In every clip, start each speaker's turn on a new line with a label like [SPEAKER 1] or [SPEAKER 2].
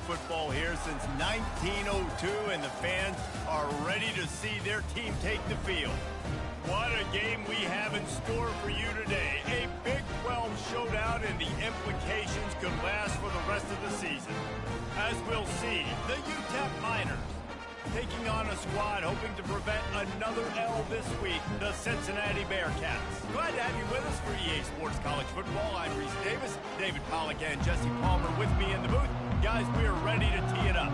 [SPEAKER 1] football here since 1902, and the fans are ready to see their team take the field. What a game we have in store for you today. A Big 12 showdown, and the implications could last for the rest of the season. As we'll see, the UTEP Miners taking on a squad hoping to prevent another L this week, the Cincinnati Bearcats. Glad to have you with us for EA Sports College Football. I'm Reese Davis, David Pollack and Jesse Palmer with me in the booth. Guys, we are ready to tee it up.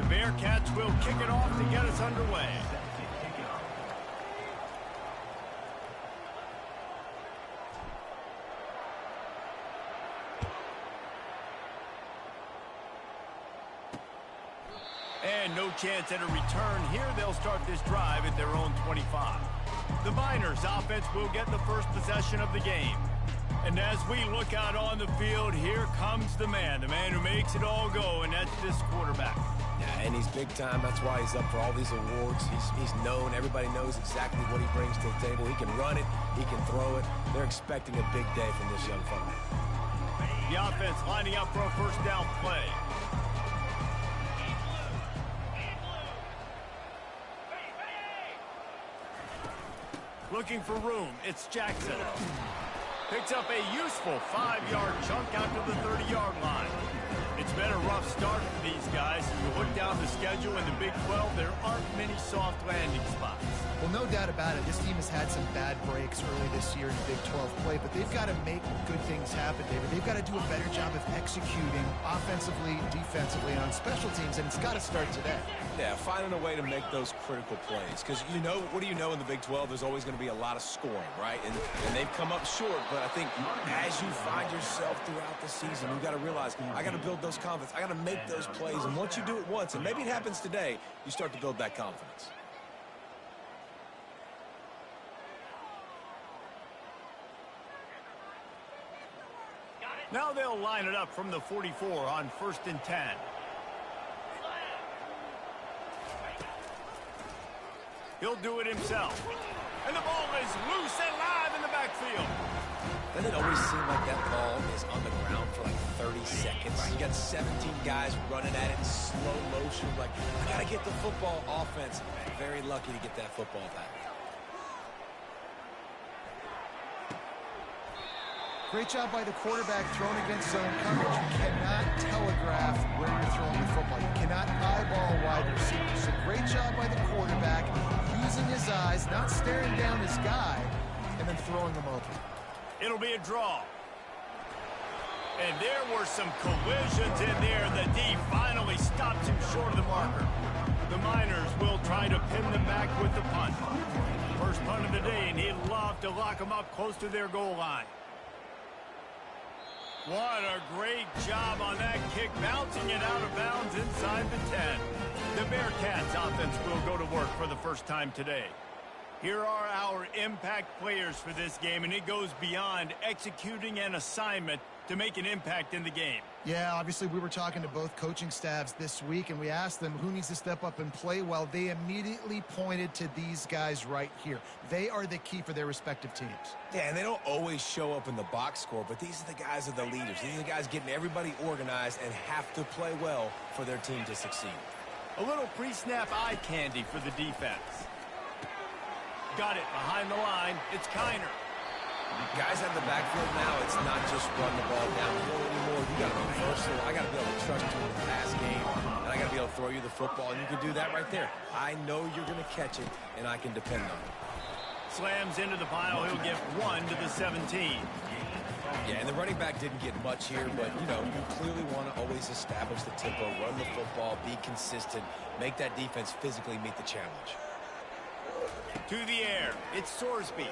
[SPEAKER 1] Bearcats will kick it off to get us underway. And no chance at a return here. They'll start this drive at their own 25. The Miners offense will get the first possession of the game. And as we look out on the field, here comes the man who makes it all go, and that's this quarterback.
[SPEAKER 2] Yeah, and he's big time. That's why he's up for all these awards. He's known. Everybody knows exactly what he brings to the table. He can run it. He can throw it. They're expecting a big day from this young fella.
[SPEAKER 1] The offense lining up for a first down play. Looking for room. It's Jackson. Picks up a useful 5-yard chunk out to the 30-yard line. It's been a rough start for these guys. As you look down the schedule in the Big 12, there aren't many soft landing spots.
[SPEAKER 3] Well, no doubt about it. This team has had some bad breaks early this year in Big 12 play, but they've got to make good things happen, David. They've got to do a better job of executing offensively, defensively, and on special teams, and it's got to start today.
[SPEAKER 2] Yeah, finding a way to make those critical plays. Because, what do you know in the Big 12? There's always going to be a lot of scoring, right? And they've come up short, but I think as you find yourself throughout the season, you've got to realize, I got to build those confidence. I got to make those plays, and once you do it once, and maybe it happens today, you start to build that confidence.
[SPEAKER 1] Now they'll line it up from the 44 on 1st and 10. He'll do it himself. And the ball is loose and live in the backfield.
[SPEAKER 2] Doesn't it always seem like that ball is on the ground for like 30 seconds? You got 17 guys running at it in slow motion. Like, I got to get the football. Offense, very lucky to get that football back.
[SPEAKER 3] Great job by the quarterback thrown against zone coverage. You cannot telegraph where you're throwing the football. You cannot eyeball a wide receiver. So great job by the quarterback, using his eyes, not staring down his guy, and then throwing him open.
[SPEAKER 1] It'll be a draw. And there were some collisions in there. The D finally stops him short of the marker. The Miners will try to pin them back with the punt. First punt of the day, and he'd love to lock them up close to their goal line. What a great job on that kick, bouncing it out of bounds inside the 10. The Bearcats offense will go to work for the first time today. Here are our impact players for this game, and it goes beyond executing an assignment to make an impact in the game.
[SPEAKER 3] Yeah, obviously we were talking to both coaching staffs this week, and we asked them who needs to step up and play well. They immediately pointed to these guys right here. They are the key for their respective teams.
[SPEAKER 2] Yeah, and they don't always show up in the box score, but these are the guys that are the leaders. These are the guys getting everybody organized and have to play well for their team to succeed.
[SPEAKER 1] A little pre-snap eye candy for the defense. Got it behind the line. It's Kiner.
[SPEAKER 2] Guys out of the backfield now, it's not just run the ball downfield anymore. You got to be versatile. I got to be able to trust you in the pass game, and I got to be able to throw you the football, and you can do that right there. I know you're going to catch it, and I can depend on it.
[SPEAKER 1] Slams into the pile. He'll get 1 to the 17.
[SPEAKER 2] Yeah, and the running back didn't get much here, but, you clearly want to always establish the tempo, run the football, be consistent, make that defense physically meet the challenge.
[SPEAKER 1] To the air. It's Sorsby.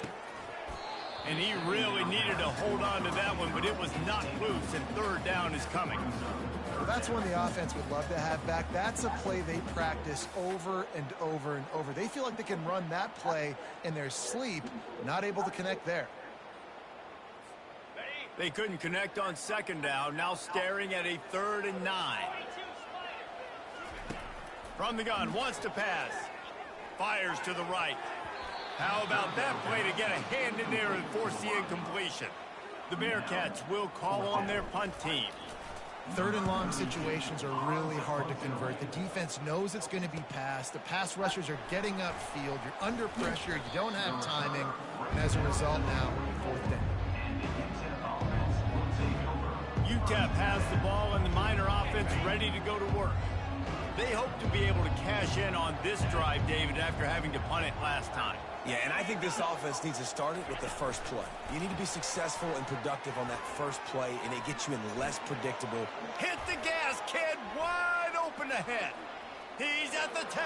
[SPEAKER 1] And he really needed to hold on to that one, but it was not loose, and third down is coming.
[SPEAKER 3] Well, that's one the offense would love to have back. That's a play they practice over and over and over. They feel like they can run that play in their sleep, not able to connect there.
[SPEAKER 1] They couldn't connect on second down, now staring at a 3rd and 9. From the gun, wants to pass. Fires to the right. How about that play to get a hand in there and force the incompletion? The Bearcats will call on their punt team.
[SPEAKER 3] 3rd and long situations are really hard to convert. The defense knows it's going to be passed. The pass rushers are getting upfield. You're under pressure. You don't have timing. And as a result now, 4th down.
[SPEAKER 1] UTEP has the ball and the Miner offense ready to go to work. They hope to be able to cash in on this drive, David, after having to punt it last time.
[SPEAKER 2] Yeah, and I think this offense needs to start it with the first play. You need to be successful and productive on that first play, and it gets you in less predictable.
[SPEAKER 1] Hit the gas, kid. Wide open ahead. He's at the 10.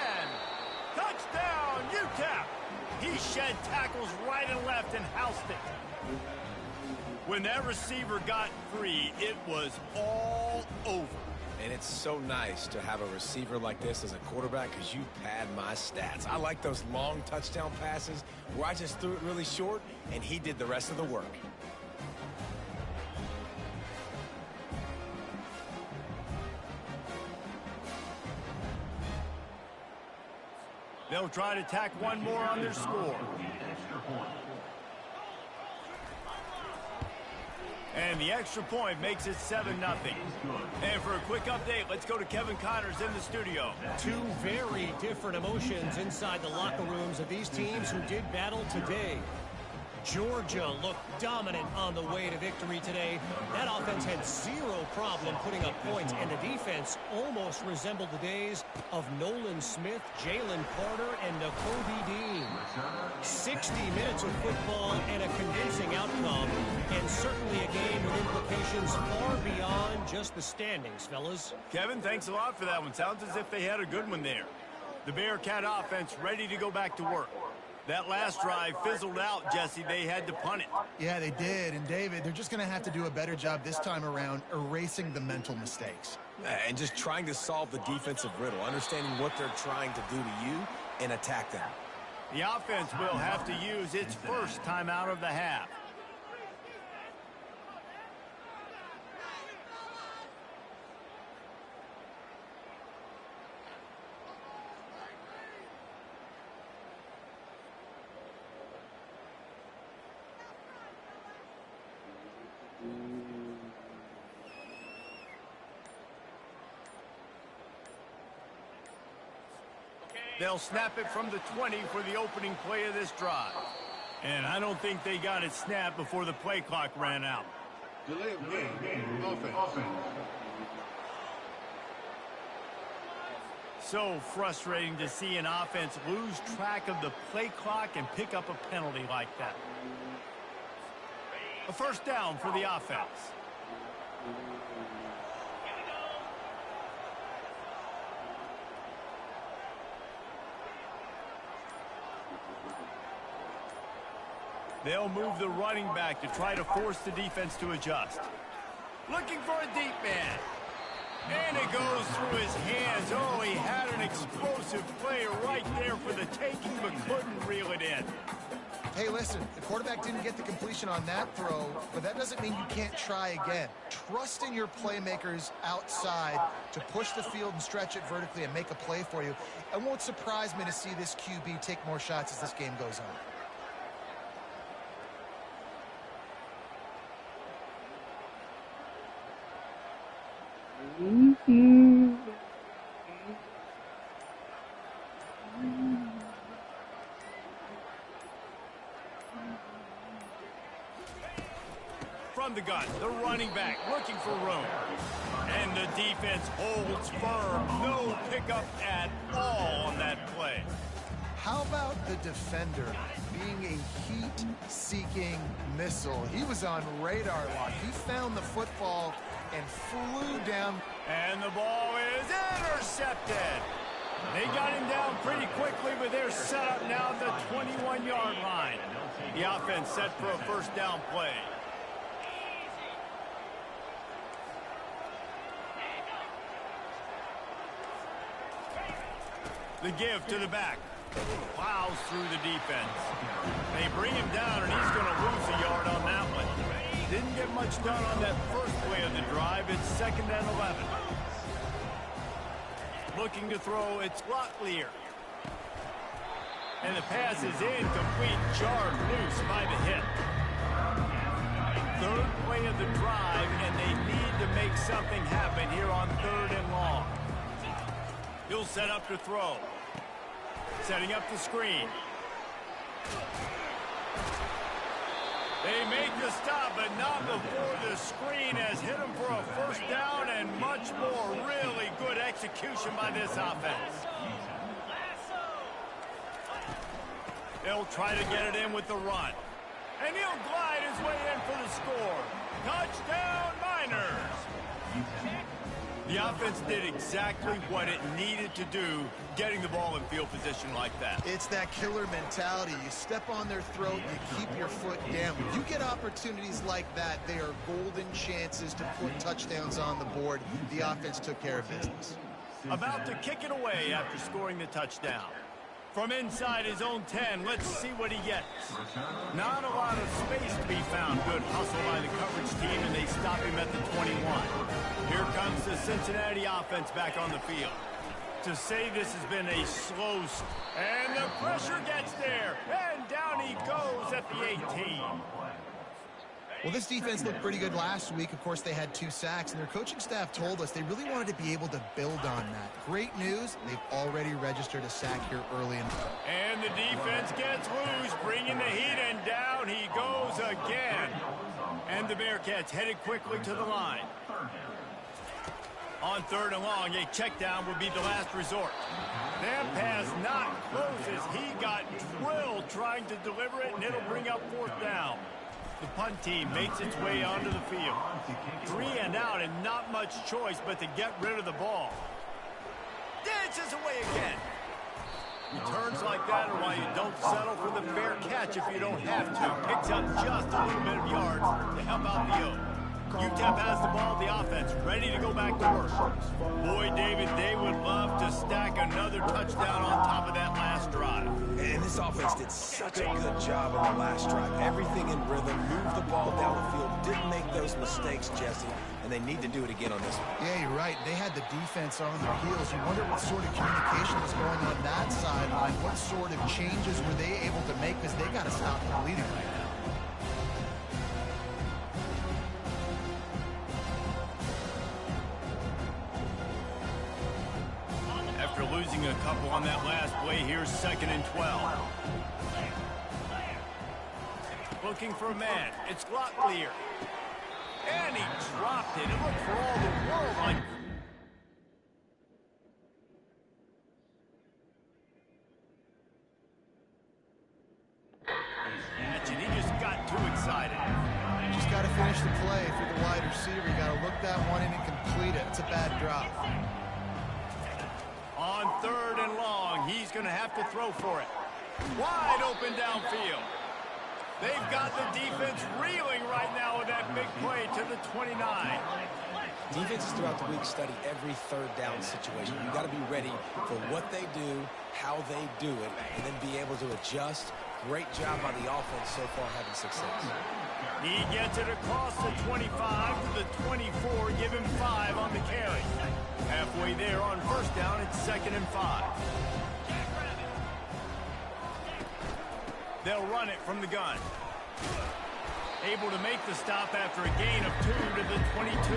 [SPEAKER 1] Touchdown, UTEP. He shed tackles right and left and housed it. When that receiver got free, it was all over.
[SPEAKER 2] And it's so nice to have a receiver like this as a quarterback because you pad my stats. I like those long touchdown passes where I just threw it really short and he did the rest of the work.
[SPEAKER 1] They'll try to tack one more on their score. And the extra point makes it 7-0. And for a quick update, let's go to Kevin Connors in the studio.
[SPEAKER 4] Two very different emotions inside the locker rooms of these teams who did battle today. Georgia looked dominant on the way to victory today. That offense had zero problem putting up points, and the defense almost resembled the days of Nolan Smith, Jalen Carter, and Nakobe Dean. 60 minutes of football and a convincing outcome, and certainly a game with implications far beyond just the standings, fellas.
[SPEAKER 1] Kevin, thanks a lot for that one. Sounds as if they had a good one there. The Bearcat offense ready to go back to work. That last drive fizzled out, Jesse. They had to punt it.
[SPEAKER 3] Yeah, they did. And, David, they're just going to have to do a better job this time around erasing the mental mistakes.
[SPEAKER 2] And just trying to solve the defensive riddle, understanding what they're trying to do to you and attack them.
[SPEAKER 1] The offense will have to use its first timeout of the half. They'll snap it from the 20 for the opening play of this drive. And I don't think they got it snapped before the play clock ran out.
[SPEAKER 5] Delay of game. Offense.
[SPEAKER 1] So frustrating to see an offense lose track of the play clock and pick up a penalty like that. A first down for the offense. They'll move the running back to try to force the defense to adjust. Looking for a deep man. And it goes through his hands. Oh, he had an explosive play right there for the taking, but couldn't reel it in.
[SPEAKER 3] Hey, listen, the quarterback didn't get the completion on that throw, but that doesn't mean you can't try again. Trust in your playmakers outside to push the field and stretch it vertically and make a play for you. It won't surprise me to see this QB take more shots as this game goes on.
[SPEAKER 1] From the gun, the running back looking for room. And the defense holds firm. No pickup at all on that play.
[SPEAKER 3] How about the defender being a heat-seeking missile? He was on radar lock. He found the football and flew down.
[SPEAKER 1] And the ball is intercepted. They got him down pretty quickly, but they're set up now at the 21-yard line. The offense set for a first down play. The give to the back. Plows through the defense. They bring him down, and he's going to lose a yard on that one. Didn't get much done on that first play of the drive. It's 2nd and 11. Looking to throw, it's Locklear. And the pass is incomplete, jarred loose by the hit. 3rd play of the drive, and they need to make something happen here on 3rd and long. He'll set up to throw. Setting up the screen. They make the stop, but not before the screen has hit him for a first down, and much more really good execution by this offense. They'll try to get it in with the run. And he'll glide his way in for the score. Touchdown, Niners! The offense did exactly what it needed to do, getting the ball in field position like that.
[SPEAKER 3] It's that killer mentality. You step on their throat, you keep your foot down. When you get opportunities like that, they are golden chances to put touchdowns on the board. The offense took care of business.
[SPEAKER 1] About to kick it away after scoring the touchdown. From inside his own 10, let's see what he gets. Not a lot of space to be found. Good hustle by the coverage team, and they stop him at the 21. Here comes the Cincinnati offense back on the field. To say this has been a slow and the pressure gets there, and down he goes at the 18.
[SPEAKER 3] Well, this defense looked pretty good last week. Of course, they had 2 sacks, and their coaching staff told us they really wanted to be able to build on that. Great news, they've already registered a sack here early in.
[SPEAKER 1] And the defense gets loose, bringing the heat, and down he goes again. And the Bearcats headed quickly to the line. On 3rd and long, a check down would be the last resort. That pass not close as he got drilled trying to deliver it, and it'll bring up 4th down. The punt team makes its way onto the field. 3 and out, and not much choice but to get rid of the ball. Dances away again. Returns like that are why you don't settle for the fair catch if you don't have to. Picks up just a little bit of yards to help out the Oak. UTEP has the ball, the offense ready to go back to work. Boy, David, they would love to stack another touchdown on top of that last drive.
[SPEAKER 2] And this offense did such a good job in the last drive. Everything in rhythm, moved the ball down the field, didn't make those mistakes, Jesse, and they need to do it again on this one.
[SPEAKER 3] Yeah, you're right. They had the defense on their heels. You wonder what sort of communication was going on that sideline. What sort of changes were they able to make, because they got to stop the bleeding right now.
[SPEAKER 1] Losing a couple on that last play, here's 2nd and 12. Looking for a man, it's Locklear. And he dropped it. It looked for all the world like... He just got too excited.
[SPEAKER 3] Just got to finish the play for the wide receiver. You got to look that one in and complete it. It's a bad drop.
[SPEAKER 1] On 3rd and long, he's going to have to throw for it. Wide open downfield. They've got the defense reeling right now with that big play to the 29.
[SPEAKER 2] Defenses throughout the week study every 3rd down situation. You've got to be ready for what they do, how they do it, and then be able to adjust. Great job by the offense so far having success.
[SPEAKER 1] He gets it across the 25 to the 24, give him 5 on the carry. Halfway there on 1st down, it's 2nd and 5. They'll run it from the gun. Able to make the stop after a gain of 2 to the 22.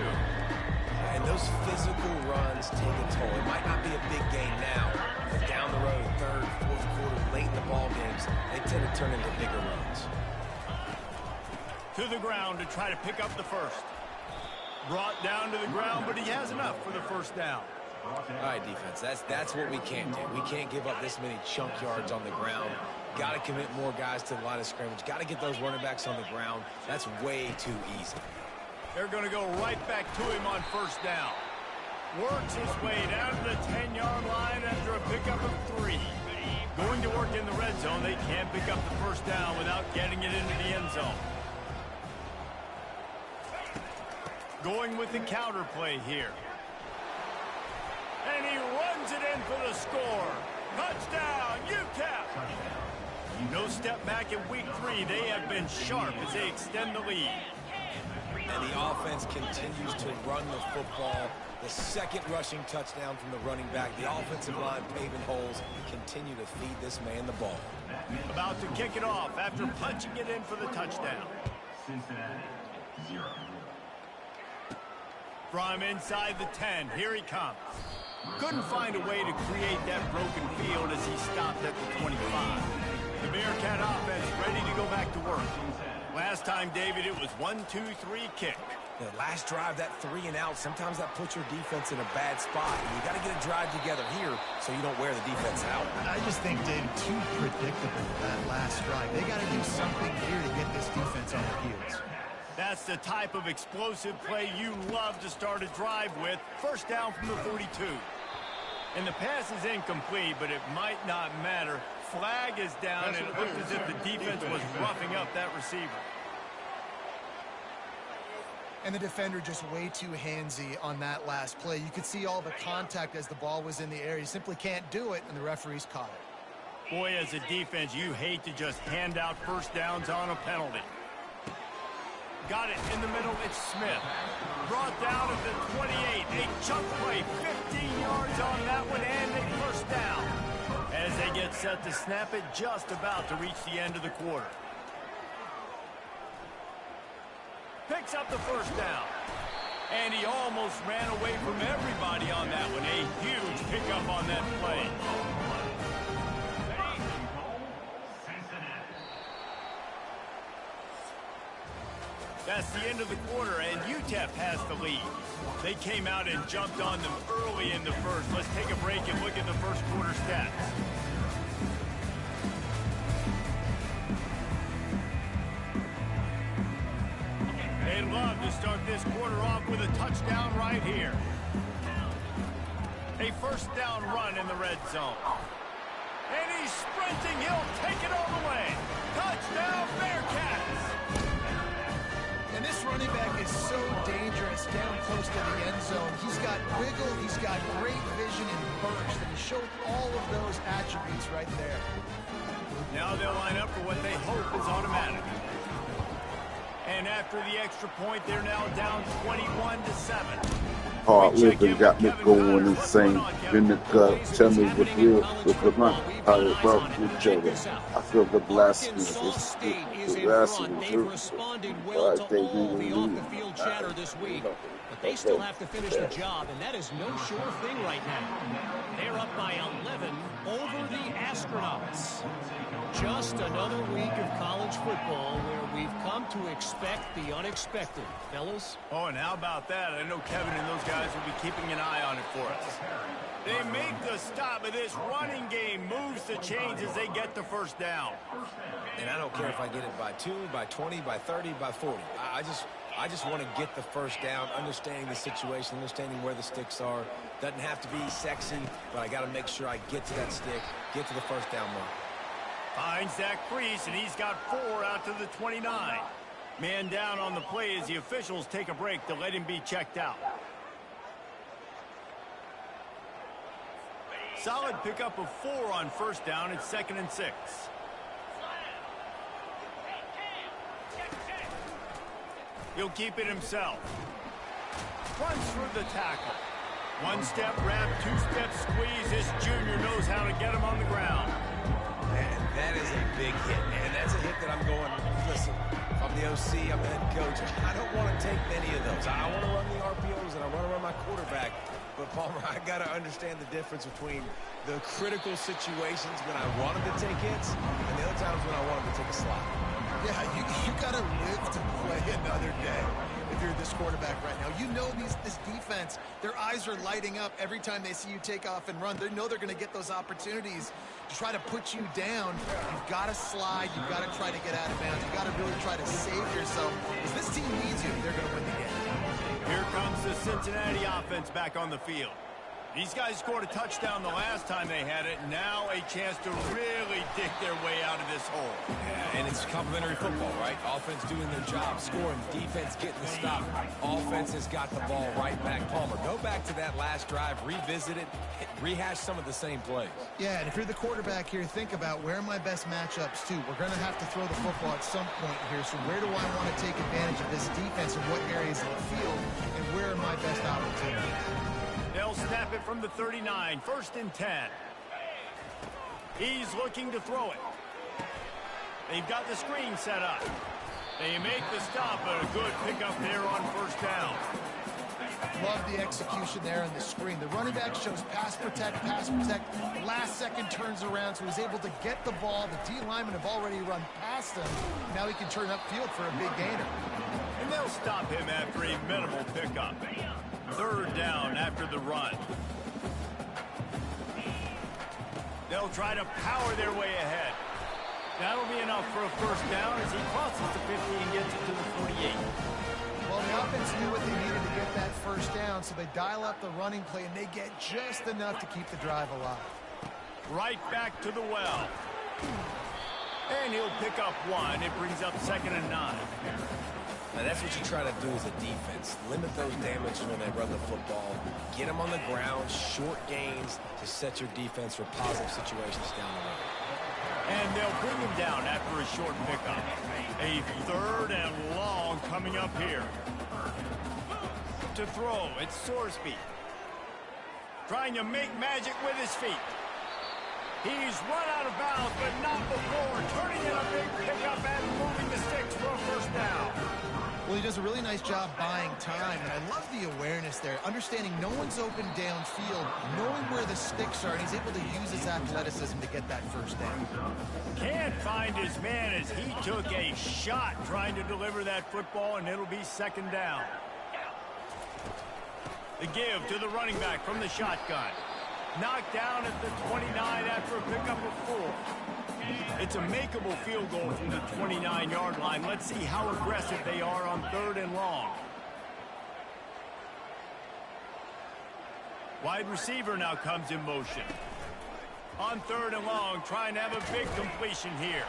[SPEAKER 2] And those physical runs take a toll. It might not be a big gain now, but down the road, 3rd, 4th quarter, late in the ball games, they tend to turn into bigger runs.
[SPEAKER 1] To the ground to try to pick up the first. Brought down to the ground, but he has enough for the 1st down.
[SPEAKER 2] All right, defense, that's what we can't do. We can't give up this many chunk yards on the ground. Got to commit more guys to the line of scrimmage. Got to get those running backs on the ground. That's way too easy.
[SPEAKER 1] They're going to go right back to him on 1st down. Works his way down to the 10-yard line after a pickup work in the red zone. They can't pick up the first down without getting it into the end zone. Going with the counter play here. And he runs it in for the score. Touchdown, UTEP! No step back in week 3. They have been sharp as they extend the lead.
[SPEAKER 2] And the offense continues to run the football. The second rushing touchdown from the running back. The offensive line paving holes. Continue to feed this man the ball.
[SPEAKER 1] About to kick it off after punching it in for the touchdown.
[SPEAKER 5] Cincinnati, 0.
[SPEAKER 1] From inside the 10, here he comes. Couldn't find a way to create that broken field as he stopped at the 25. The Bearcat offense ready to go back to work. Last time, David, it was 1-2-3 kick.
[SPEAKER 2] The last drive, that 3 and out, sometimes that puts your defense in a bad spot. And you got to get a drive together here so you don't wear the defense out.
[SPEAKER 3] I just think, Dave, too predictable that last drive. They got to do something here to get this defense on their heels.
[SPEAKER 1] That's the type of explosive play you love to start a drive with. First down from the 42. And the pass is incomplete, but it might not matter. Flag is down, and it looked as if the defense was roughing up that receiver.
[SPEAKER 3] And the defender just way too handsy on that last play. You could see all the contact as the ball was in the air. You simply can't do it, and the referees caught it.
[SPEAKER 1] Boy, as a defense, you hate to just hand out first downs on a penalty. Got it in the middle. It's Smith. Brought down at the 28. A chunk play. 15 yards on that one, and a first down. As they get set to snap it, just about to reach the end of the quarter. Picks up the first down. And he almost ran away from everybody on that one. A huge pickup on that play. That's the end of the quarter, and UTEP has the lead. They came out and jumped on them early in the first. Let's take a break and look at the first quarter stats. They'd love to start this quarter off with a touchdown right here. A first down run in the red zone. And he's sprinting. He'll take it all the way. Touchdown, Bearcats!
[SPEAKER 3] And this running back is so dangerous down close to the end zone. He's got wiggle, he's got great vision and burst, and he showed all of those attributes right there.
[SPEAKER 1] Now they'll line up for what they hope is automatic. And after the extra point, they're now down 21-7.
[SPEAKER 6] Hard living got me going insane. In the gut, tell me what real with the mind. How it works with each other. I feel the blasphemy. The blasphemy.
[SPEAKER 4] They've responded well to all the off-the-field chatter this week. But they still have to finish the job, and that is no sure thing right now. They're up by 11 over the Astronauts. Just another week of college football where we've come to expect the unexpected. Fellas?
[SPEAKER 1] Oh, and how about that? I know Kevin and those guys will be keeping an eye on it for us. They make the stop, but this running game moves the chains as they get the first down.
[SPEAKER 2] And I don't care if I get it by 2, by 20, by 30, by 40. I just want to get the first down, understanding the situation, understanding where the sticks are. Doesn't have to be sexy, but I got to make sure I get to that stick, get to the first down mark.
[SPEAKER 1] Finds Zach Priest, and he's got 4 out to the 29. Man down on the play as the officials take a break to let him be checked out. Solid pickup of 4 on first down. It's 2nd and 6. He'll keep it himself. Runs through the tackle. 1-step wrap, 2-step squeeze. This junior knows how to get him on the ground.
[SPEAKER 2] Man, that is a big hit, man. That's a hit that I'm going, listen, if I'm the OC, I'm the head coach, I don't want to take many of those. I want to run the RPOs, and I want to run my quarterback. But, Palmer, I got to understand the difference between the critical situations when I want him to take hits and the other times when I want him to take a slide.
[SPEAKER 3] Yeah, you got to live to play another day. If you're this quarterback right now, you know this defense, their eyes are lighting up every time they see you take off and run. They know they're going to get those opportunities to try to put you down. You've got to slide. You've got to try to get out of bounds. You've got to really try to save yourself. Because this team needs you. They're going to win the game.
[SPEAKER 1] Here comes the Cincinnati offense back on the field. These guys scored a touchdown the last time they had it. Now a chance to really dig their way out of this hole.
[SPEAKER 2] Yeah, and it's complimentary football, right? Offense doing their job, scoring, defense getting the stop. Offense has got the ball right back. Palmer, go back to that last drive, revisit it, rehash some of the same plays.
[SPEAKER 3] Yeah, and if you're the quarterback here, think about where are my best matchups too. We're going to have to throw the football at some point here, so where do I want to take advantage of this defense and what areas of the field, and where are my best opportunities?
[SPEAKER 1] They'll snap it from the 39, 1st and 10. He's looking to throw it. They've got the screen set up. They make the stop, but a good pickup there on 1st down.
[SPEAKER 3] Love the execution there on the screen. The running back shows pass protect, last second turns around, so he's able to get the ball. The D linemen have already run past him. Now he can turn upfield for a big gainer.
[SPEAKER 1] And they'll stop him after a minimal pickup. 3rd down after the run. They'll try to power their way ahead. That'll be enough for a 1st down as he crosses the 50 and gets it to the 48.
[SPEAKER 3] Well, the offense knew what they needed to get that 1st down, so they dial up the running play, and they get just enough to keep the drive alive.
[SPEAKER 1] Right back to the well. And he'll pick up 1. It brings up 2nd and 9.
[SPEAKER 2] Now, that's what you try to do as a defense. Limit those damages when they run the football. Get them on the ground, short gains to set your defense for positive situations down the road.
[SPEAKER 1] And they'll bring him down after a short pickup. A 3rd and long coming up here. To throw, it's Sorsby. Trying to make magic with his feet. He's run out of bounds, but not before. Turning in a big pickup and moving the sticks for a 1st down.
[SPEAKER 3] Well, he does a really nice job buying time, and I love the awareness there, understanding no one's open downfield, knowing where the sticks are, and he's able to use his athleticism to get that 1st down.
[SPEAKER 1] Can't find his man as he took a shot trying to deliver that football, and it'll be 2nd down. The give to the running back from the shotgun. Knocked down at the 29 after a pickup of 4. It's a makeable field goal from the 29-yard line. Let's see how aggressive they are on 3rd and long. Wide receiver now comes in motion. On 3rd and long, trying to have a big completion here.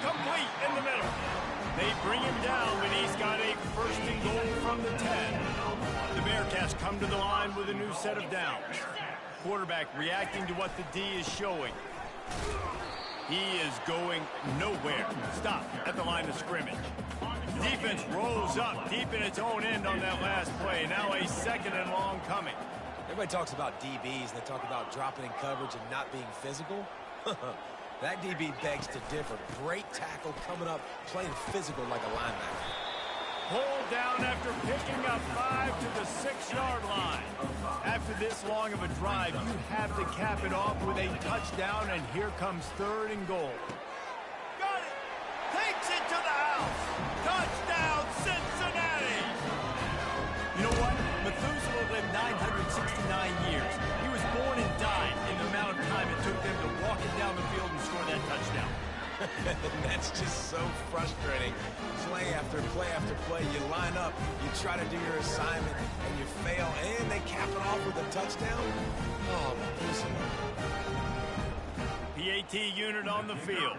[SPEAKER 1] Complete in the middle. They bring him down, but he's got a 1st and goal from the 10. The Bearcats come to the line with a new set of downs. Quarterback reacting to what the D is showing. He is going nowhere. Stop at the line of scrimmage. Defense rolls up deep in its own end on that last play. Now a 2nd and long coming.
[SPEAKER 2] Everybody talks about DBs, and they talk about dropping in coverage and not being physical. That DB begs to differ. Great tackle coming up, playing physical like a linebacker.
[SPEAKER 1] Pulled down after picking up 5 to the 6-yard line. After this long of a drive, you have to cap it off with a touchdown, and here comes 3rd and goal. Got it! Takes it to the house! Touchdown, Cincinnati! You know what? Methuselah lived 969 years. He was born and died in the amount of time it took them to walk it down the field and score that touchdown.
[SPEAKER 2] That's just so frustrating. Play after play after play. You line up, you try to do your assignment, and you fail, and they cap it off with a touchdown? Oh, Methuselah.
[SPEAKER 1] PAT unit on the field.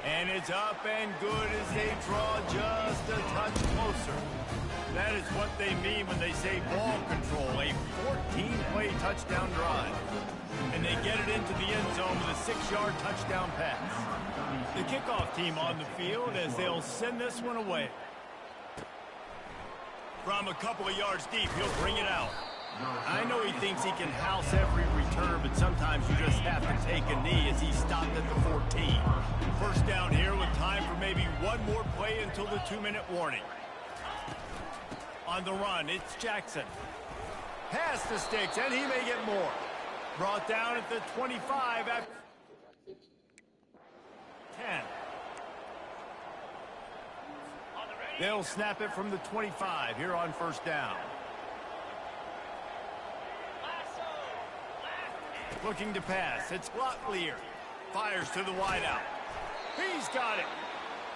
[SPEAKER 1] And it's up and good as they draw just a touch closer. That is what they mean when they say ball control, a 14-play touchdown drive. And they get it into the end zone with a 6-yard touchdown pass. The kickoff team on the field as they'll send this one away. From a couple of yards deep, he'll bring it out. I know he thinks he can house every return, but sometimes you just have to take a knee as he stopped at the 14. 1st down here with time for maybe one more play until the 2-minute warning. On the run, it's Jackson. Past the sticks, and he may get more. Brought down at the 25 after 10. They'll snap it from the 25 here on 1st down. Looking to pass. It's Locklear. Fires to the wideout. He's got it.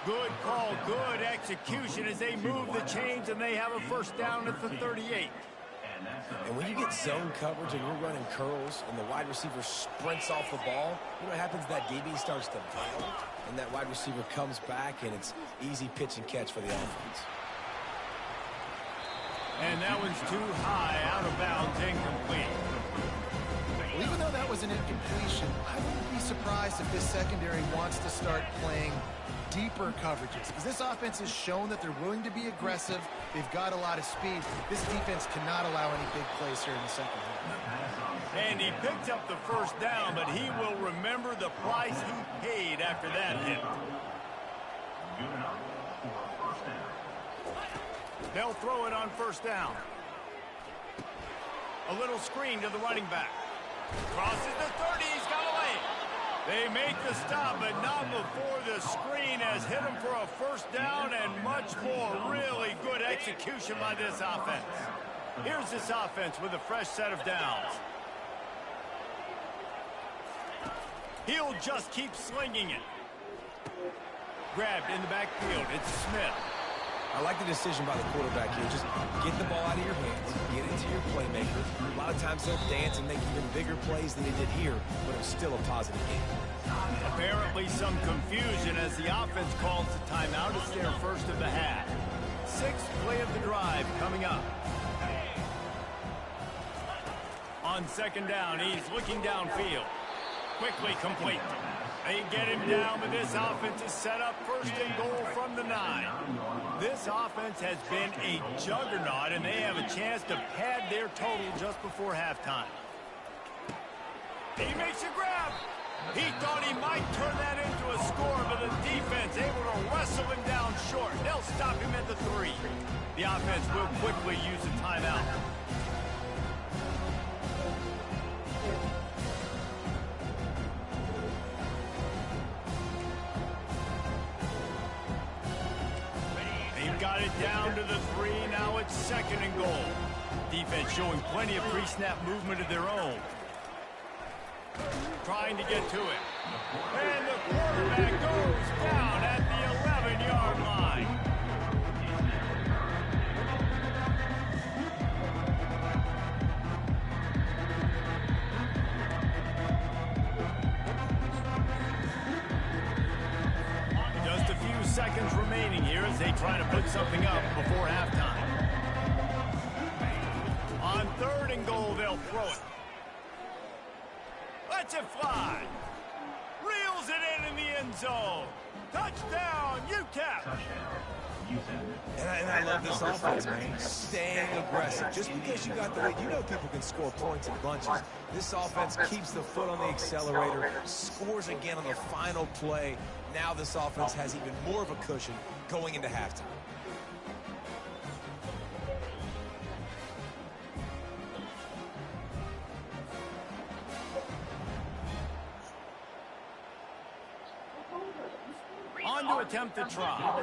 [SPEAKER 1] Good call, good execution as they move the chains and they have a first down at the 38.
[SPEAKER 2] And when you get zone coverage and you're running curls and the wide receiver sprints off the ball, you know what happens? That DB starts to bail, and that wide receiver comes back, and it's easy pitch and catch for the offense.
[SPEAKER 1] And that one's too high, out of bounds, incomplete.
[SPEAKER 3] Well, even though that was an incompletion, I wouldn't be surprised if this secondary wants to start playing deeper coverages, because this offense has shown that they're willing to be aggressive. They've got a lot of speed. This defense cannot allow any big plays here in the second half.
[SPEAKER 1] And he picked up the first down, but he will remember the price he paid after that hit. They'll throw it on first down. A little screen to the running back. Crosses the 30, he's got away. They make the stop, but not before the screen has hit him for a first down and much more. Really good execution by this offense. Here's this offense with a fresh set of downs. He'll just keep slinging it. Grabbed in the backfield. It's Smith.
[SPEAKER 2] I like the decision by the quarterback here. Just get the ball out of your hands, get it to your playmaker. A lot of times they'll dance and make even bigger plays than they did here, but it was still a positive game.
[SPEAKER 1] Apparently some confusion as the offense calls the timeout. It's their first of the half. Sixth play of the drive coming up. On second down, he's looking downfield. Quickly complete. They get him down, but this offense is set up first and goal from the 9. This offense has been a juggernaut, and they have a chance to pad their total just before halftime. He makes a grab. He thought he might turn that into a score, but the defense able to wrestle him down short. They'll stop him at the 3. The offense will quickly use a timeout. Got it down to the 3. Now it's second and goal. Defense showing plenty of pre-snap movement of their own. Trying to get to it. And the quarterback goes down at the 11-yard line. Just a few seconds remaining here as they try to put something up before halftime. On third and goal, they'll throw it. Lets it fly. Reels it in the end zone. Touchdown, UTEP.
[SPEAKER 2] And I love this offense, man. Staying aggressive. Just because you got the lead, you know people can score points in bunches. This offense keeps the foot on the accelerator, scores again on the final play. Now this offense has even more of a cushion going into halftime.
[SPEAKER 1] On to attempt the try.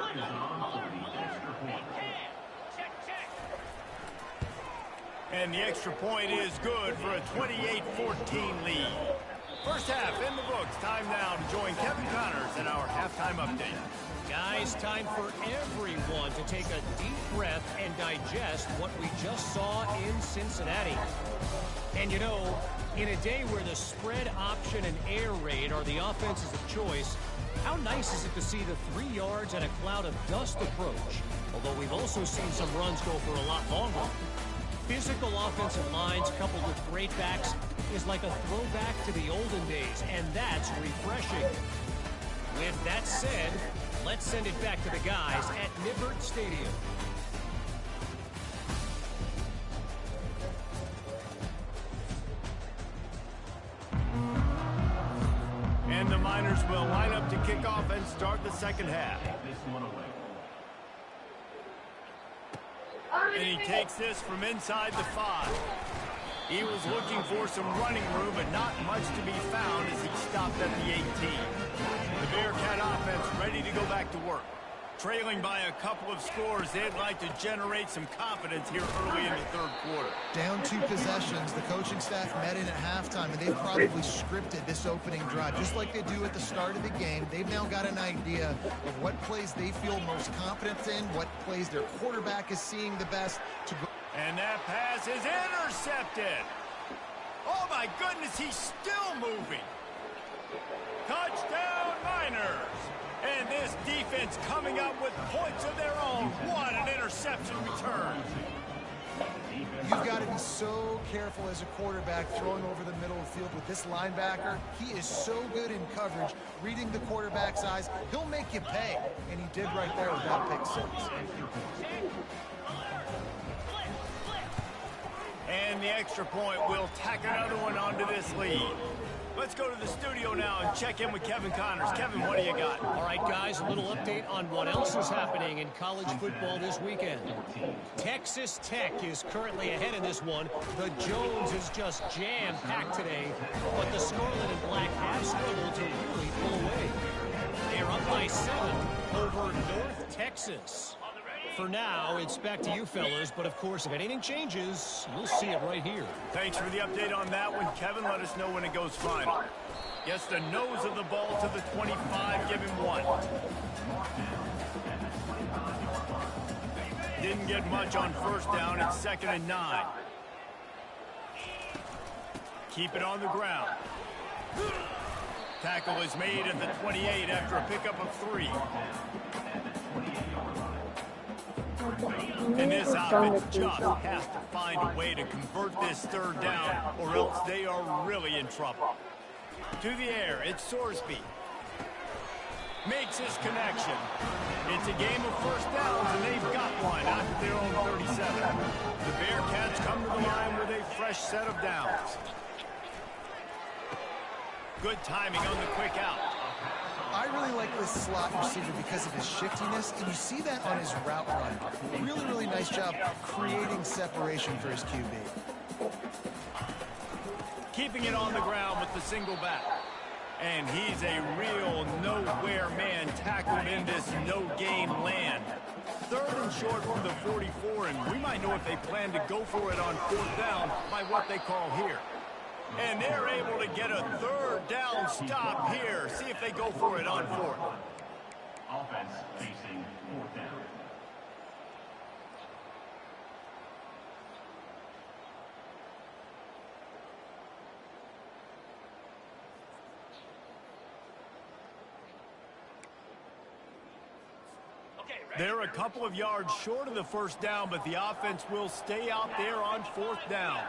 [SPEAKER 1] And the extra point is good for a 28-14 lead. First half in the books. Time now to join Kevin Connors in our halftime update.
[SPEAKER 4] Guys, time for everyone to take a deep breath and digest what we just saw in Cincinnati. And you know, in a day where the spread option and air raid are the offenses of choice, how nice is it to see the 3 yards and a cloud of dust approach? Although we've also seen some runs go for a lot longer. Physical offensive lines coupled with great backs is like a throwback to the olden days, and that's refreshing. With that said, let's send it back to the guys at Nippert Stadium.
[SPEAKER 1] And the Miners will line up to kick off and start the second half. And he takes this from inside the 5. He was looking for some running room, but not much to be found as he stopped at the 18. The Bearcat offense ready to go back to work. Trailing by a couple of scores, they'd like to generate some confidence here early in the third quarter.
[SPEAKER 3] Down 2 possessions. The coaching staff met in at halftime, and they've probably scripted this opening drive, just like they do at the start of the game. They've now got an idea of what plays they feel most confident in, what plays their quarterback is seeing the best to go.
[SPEAKER 1] And that pass is intercepted. Oh, my goodness, he's still moving. Touchdown, Niners. And this defense coming up with points of their own. What an interception return.
[SPEAKER 3] You've got to be so careful as a quarterback throwing over the middle of the field with this linebacker. He is so good in coverage, reading the quarterback's eyes. He'll make you pay, and he did right there with that pick 6.
[SPEAKER 1] And the extra point will tack another one onto this lead. Let's go to the studio now and check in with Kevin Connors. Kevin, what do you got?
[SPEAKER 4] All right, guys, a little update on what else is happening in college football this weekend. Texas Tech is currently ahead in this one. The Jones is just jam-packed today, but the Scarlet and Black have struggled to really pull away. They're up by 7 over North Texas. For now, it's back to you fellas, but of course, if anything changes, you'll see it right here.
[SPEAKER 1] Thanks for the update on that one, Kevin. Let us know when it goes final. Gets the nose of the ball to the 25, give him 1. Didn't get much on first down. It's 2nd and 9. Keep it on the ground. Tackle is made at the 28 after a pickup of 3. And this offense just has to find a way to convert this 3rd down, or else they are really in trouble. To the air, it's Sorsby. Makes his connection. It's a game of first downs, and they've got one out at their own 37. The Bearcats come to the line with a fresh set of downs. Good timing on the quick out.
[SPEAKER 3] I really like this slot receiver because of his shiftiness, and you see that on his route run. Really, really nice job creating separation for his QB.
[SPEAKER 1] Keeping it on the ground with the single back. And he's a real nowhere man tackled in this no-gain land. 3rd and short from the 44, and we might know if they plan to go for it on 4th down by what they call here. And they're able to get a 3rd down stop here. See if they go for it on 4th.
[SPEAKER 5] Offense facing 4th down.
[SPEAKER 1] They're a couple of yards short of the 1st down, but the offense will stay out there on 4th down.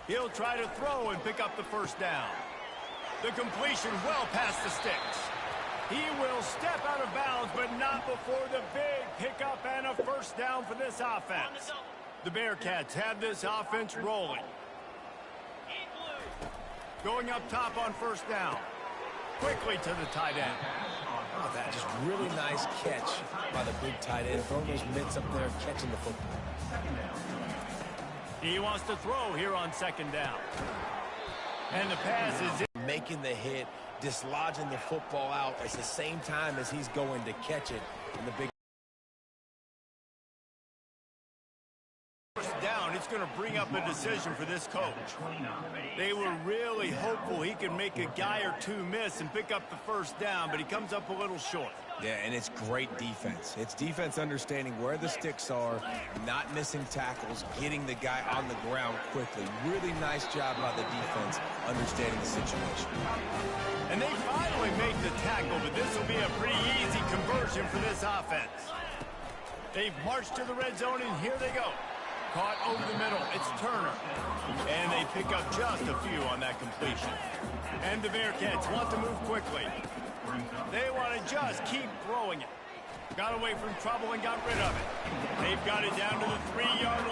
[SPEAKER 1] He'll try to throw and pick up the 1st down. The completion well past the sticks. He will step out of bounds, but not before the big pickup and a 1st down for this offense. The Bearcats have this offense rolling. Going up top on 1st down. Quickly to the tight end.
[SPEAKER 2] Oh, that just really nice catch by the big tight end. Throwing those mitts up there, catching the football.
[SPEAKER 1] He wants to throw here on 2nd down. And the pass is in.
[SPEAKER 2] Making the hit, dislodging the football out at the same time as he's going to catch it. And the big
[SPEAKER 1] down, it's going to bring up a decision for this coach. They were really hopeful he could make a guy or 2 miss and pick up the 1st down, but he comes up a little short.
[SPEAKER 2] Yeah, and it's great defense. It's defense understanding where the sticks are, not missing tackles, getting the guy on the ground quickly. Really nice job by the defense understanding the situation.
[SPEAKER 1] And they finally make the tackle, but this will be a pretty easy conversion for this offense. They've marched to the red zone, and here they go. Caught over the middle. It's Turner. And they pick up just a few on that completion. And the Bearcats want to move quickly. They want to just keep throwing it. Got away from trouble and got rid of it. They've got it down to the 3-yard